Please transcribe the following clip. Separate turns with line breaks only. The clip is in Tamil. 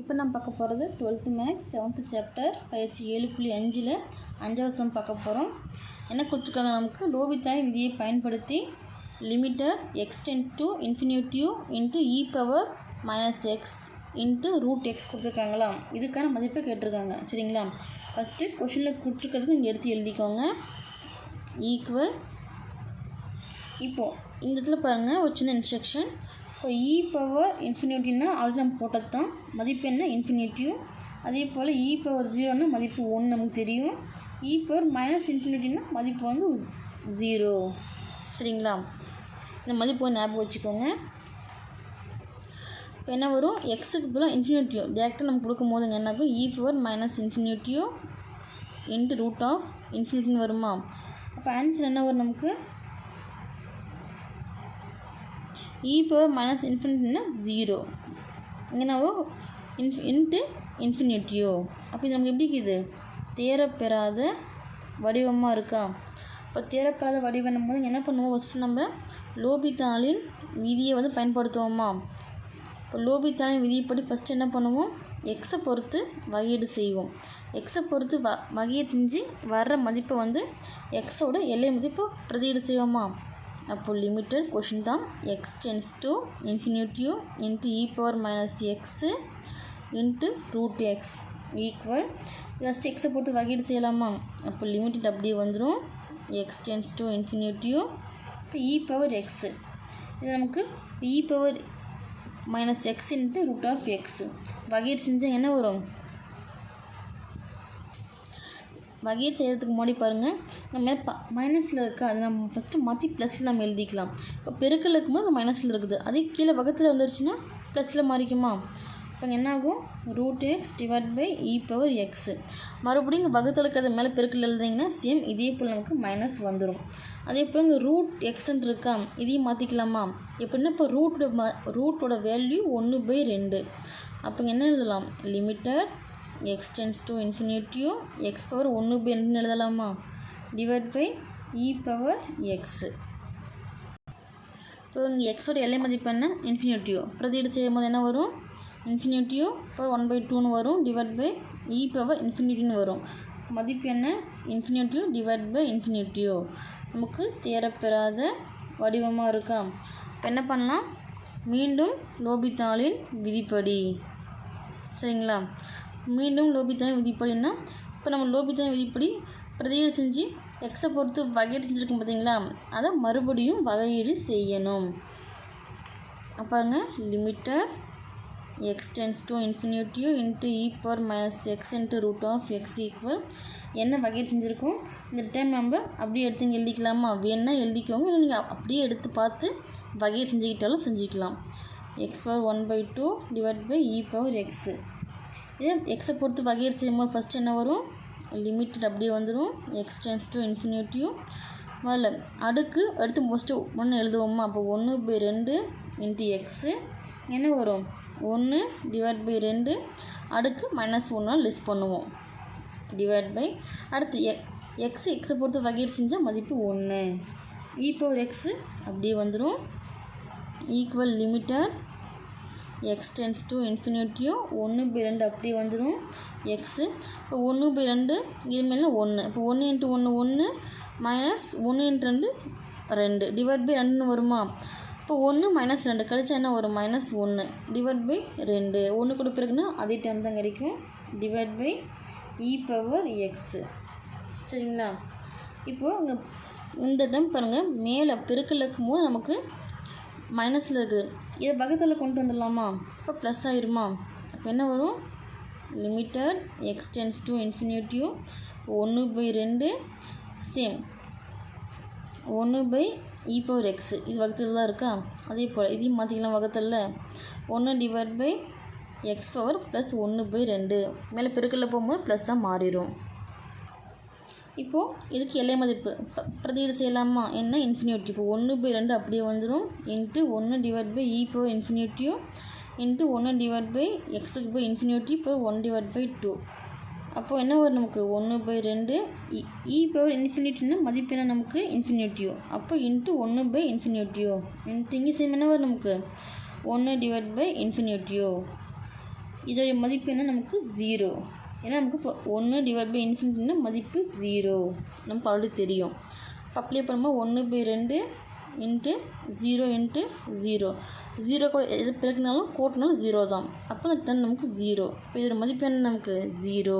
இப்போ நம்ம பார்க்க போகிறது 12th மேக்ஸ் 7th சாப்டர் பயிற்சி 7.5ல் 5வது சம் பார்க்க போகிறோம். என்ன கொடுத்துருக்காங்க, நமக்கு லோபித்தாயின் விதியை பயன்படுத்தி limit x tends to infinity into e power minus x into root x கொடுத்துருக்காங்களா. இதுக்கான மதிப்பை கேட்டிருக்காங்க. சரிங்களா, ஃபஸ்ட்டு கொஷனில் கொடுத்துருக்கிறது இங்கே எடுத்து எழுதிக்கோங்க. ஈக்குவல் இப்போது இந்த இடத்துல பாருங்கள் ஒரு சின்ன இன்ஸ்ட்ரக்ஷன். இப்போ இ பவர் இன்ஃபினிட்டின்னா ஆல்ரெடி நம்ம போட்டது தான். மதிப்பு என்ன, இன்ஃபினிட்டிவ். அதே போல் இ பவர் 0ன்னா மதிப்பு 1 நமக்கு தெரியும். இ பவர் மைனஸ் இன்ஃபினிட்டின்னா மதிப்பு வந்து 0. சரிங்களா, இந்த மதிப்பு ஞாபகம் வச்சுக்கோங்க. இப்போ என்ன வரும், எக்ஸுக்கு பதிலாக இன்ஃபினிட்டிவ் டேரெக்டாக நம்ம கொடுக்கும் போதுங்க என்னாகும், e power minus infinity into root of இன்ஃபினிட்டின்னு வருமா. அப்போ ஆன்சர் என்ன வரும், நமக்கு இ பவர் மைனஸ் இன்ஃபினிட்டின்னா 0. இங்கேனாவோ இன்ட்டு இன்ஃபினிட்டியோ. அப்போ இது நமக்கு எப்படி இருக்குது, தேரப்பெறாத வடிவமாக இருக்கா. இப்போ தேரப்பெறாத வடிவம் போது என்ன பண்ணுவோம், ஃபஸ்ட்டு நம்ம லோபித்தாலின் விதியை வந்து பயன்படுத்துவோமா. இப்போ லோபித்தாலின் விதியைப்படி ஃபஸ்ட்டு என்ன பண்ணுவோம், எக்ஸை பொறுத்து வகையீடு செய்வோம். எக்ஸை பொறுத்து வகையீடு செஞ்சு வர்ற மதிப்பை வந்து எக்ஸோட எல்லை மதிப்பு பிரதியீடு செய்வோமா. அப்போது லிமிட்டட் கொஷின் தான், x tends to infinity into e power minus x into root x equal. First எக்ஸை பொறுத்து வகையீடு செய்யலாமா. அப்போ லிமிட்டட் அப்படியே வந்துடும், எக்ஸ் டென்ஸ் டு இன்ஃபினிட்டிவ் இப்போ இ பவர் எக்ஸு. இது நமக்கு e power minus x into root of x. வகையீடு செஞ்சால் என்ன வரும், வகையீடு செய்கிறதுக்கு முன்னாடி பாருங்கள், நம்ம மைனஸில் இருக்கா, அது நம்ம ஃபஸ்ட்டு மாற்றி ப்ளஸில் நம்ம எழுதிக்கலாம். இப்போ பெருக்கல் இருக்கும்போது அது மைனஸில் இருக்குது, அதே கீழே வகத்தில் வந்துருச்சுன்னா ப்ளஸில் மாறிக்குமா. இப்போ என்ன ஆகும், root x divide by e power x. மறுபடியும் இங்கே வகத்தில் இருக்கிறது மேலே பெருக்கல் எழுதிங்கன்னா சேம் இதே போல் நமக்கு மைனஸ் வந்துடும். அதே போல் இங்கே ரூட் எக்ஸ்ன்னு இருக்கா, இதையும் மாற்றிக்கலாமா. எப்படின்னா இப்போ ரூட்டோட வேல்யூ 1/2. அப்போ இங்கே என்ன எழுதலாம், limit x tends to infinity x power 1/2 எழுதலாமா, divide by e power x. இப்போ இங்கே எக்ஸோட எல்லை மதிப்பு என்ன, இன்ஃபினிட்டிவ். பிரதியீடு செய்யும் போது என்ன வரும், இன்ஃபினிட்டிவ் பவர் 1/2ன்னு வரும், டிவைட் பை இ பவர் இன்ஃபினிட்டின்னு வரும். மதிப்பு என்ன, இன்ஃபினிட்டிவ் டிவைட் பை இன்ஃபினிட்டிவ். நமக்கு தேரப்பெறாத வடிவமாக இருக்கா. இப்போ என்ன பண்ணலாம், மீண்டும் லோபித்தாலின் விதிப்படி. சரிங்களா, மீண்டும் லோபித்தாலின் விதிப்படின்னா இப்போ நம்ம லோபித்தாலின் விதிப்படி பிரதியீடு செஞ்சு எக்ஸை பொறுத்து வகையீடு செஞ்சுருக்கோம் பார்த்தீங்களா, அதை மறுபடியும் வகையீடு செய்யணும். அப்பாருங்க, limit x tends to infinity into e power minus x into root of x equal. என்ன வகையீடு செஞ்சுருக்கோம், இந்த டைம் நம்ம அப்படியே எடுத்து இங்கே எழுதிக்கலாமா, வேணுன்னா எழுதிக்கோங்க, இல்லை நீங்கள் அப்படியே எடுத்து பார்த்து வகையீடு செஞ்சுக்கிட்டாலும் செஞ்சுக்கலாம். X power 1/2 divide by e power x. இதே எக்ஸை பொறுத்து வகையீடு செய்யும்போது ஃபஸ்ட்டு என்ன வரும், லிமிட்டட் அப்படியே வந்துடும், எக்ஸ் டென்ஸ் டு இன்ஃபினிட்டிவ் வரல அடுக்கு அடுத்து மோஸ்ட்டு 1 எழுதுவோமா. அப்போ 1/2 இன்ட்டு எக்ஸு என்ன வரும், 1 டிவைட் பை 2 அடுக்கு -1 லிஸ்ட் பண்ணுவோம், டிவைட் பை அடுத்து எக்ஸை பொறுத்து வகையீடு செஞ்சால் மதிப்பு 1. இ பவர் எக்ஸு அப்படியே வந்துடும், equal limited x tends to infinity 1/2 அப்படியே வந்துடும் எக்ஸு. இப்போ 1/2 இது மேலே 1, இப்போ 1 × 1 1 மைனஸ் 1 × 2 2 டிவைட் பை 2ன்னு வருமா. இப்போ 1 - 2 கழிச்சா என்ன வரும், -1 டிவைட் பை 2. 1 கூட பிறகுனா அதே டைம் தான் கிடைக்கும், divide by e power x. சரிங்களா, இப்போது இங்கே இந்த டைம் பாருங்கள், மேலே பெருக்கல் இருக்கும் போது நமக்கு மைனஸில் இருக்குது, இதை வகத்தில் கொண்டு வந்துடலாமா. இப்போ ப்ளஸ் ஆயிருமா. அப்போ என்ன வரும், limit x tends to infinity 1/2 same 1 e power x. இது வகத்தில் தான் இருக்கா, அதே போல் இதையும் மாற்றிக்கலாம் வகத்தில். 1 divide by x power plus 1/2 மேலே பெருக்கல்ல போகும்போது ப்ளஸ்ஸாக மாறிடும். இப்போது இதுக்கு எல்லை மதிப்பு பிரதியீடு செய்யலாமா, என்ன, இன்ஃபினிட்டிவ். இப்போ 1/2 அப்படியே வந்துடும், into 1 divide by e power infinity into 1 divide by எக்ஸுக்கு பை இன்ஃபினிட்டிவ் இப்போ 1 டிவைட் பை 2. அப்போது என்ன வரும், நமக்கு 1/2 இ பவர் இன்ஃபினிட்டின்னு மதிப்பு என்ன, நமக்கு இன்ஃபினிட்டிவ். அப்போ இன்ட்டு 1/∞. இன்ட்டு இங்கே சேம் என்ன வரும், நமக்கு 1 டிவைட் பை இன்ஃபினிட்டிவ். இதோடைய மதிப்பு என்ன நமக்கு 0. ஏன்னா நமக்கு இப்போ 1 டிவைட் பை இன்ஃபினிட்டின்னா மதிப்பு 0 நமக்கு ஆல்ரெடி தெரியும். இப்போ அப்ளை பண்ணும்போது 1/2 இன்ட்டு 0 இன்ட்டு 0 0 கூட எது பிறகுனாலும் கூட்டினாலும் 0 தான். அப்போ அந்த 10 நமக்கு 0. இப்போ இதோட மதிப்பு என்ன நமக்கு 0.